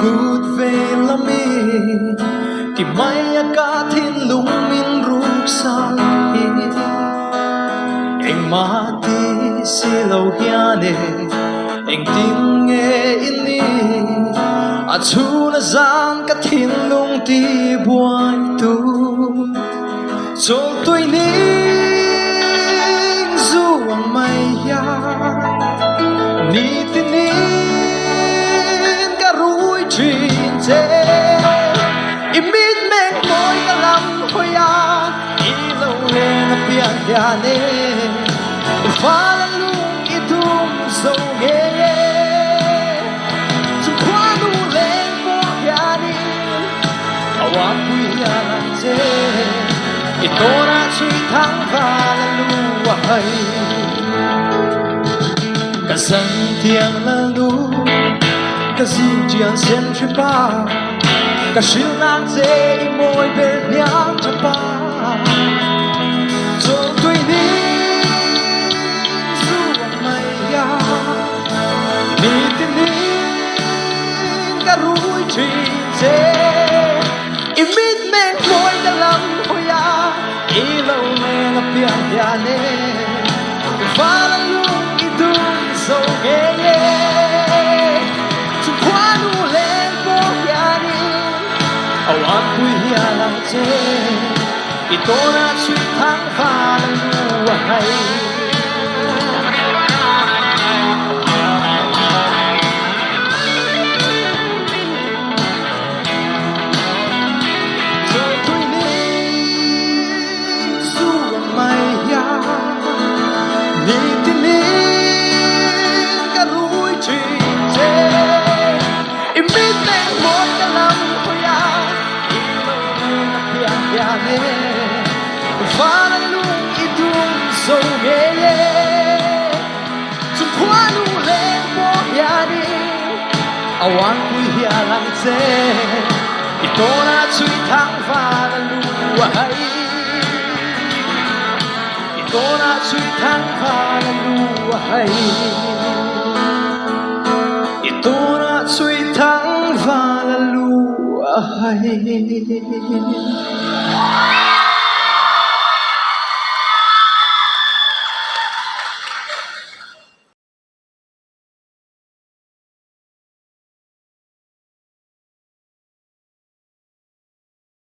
cút về là mi thì mai cả thiên lung min ruk sang anh mà ti si lâu hiane anh tin nghe in ni à chu na giang cả thiên lung ti buai tu cho tôi nín dù ang may ya ni tin nín cả rủi chuyện thế imit men môi cả lắm thôi à i lâu lên pian piane pha la lung i tum so ge chung qua nu lên mo piani awa kuya te i tora chui thang va la lu hay cả sân thiêng la lu cả dinh chiang sen chim ba cả siêu nang dê môi bên nhang cho ba cho tôi đi dù mày ya đi tìm đi cả rủi chuyện dê imit men môi cả lắm thôi ya i lâu men là pian piane và là lúc i tung sâu ghê aku hilang je itu na chui thang pha la lu hay rồi tôi đi dù mai ya đi tin đi cả rủi chuyện je imit men một cái năm pha la lung i tum so ge chung qua nu lên mo ya đi awang kui ya lang te i to na chui thang pha la lu hay i to na chui thang pha la lu hay i to na chui thang pha la lu hay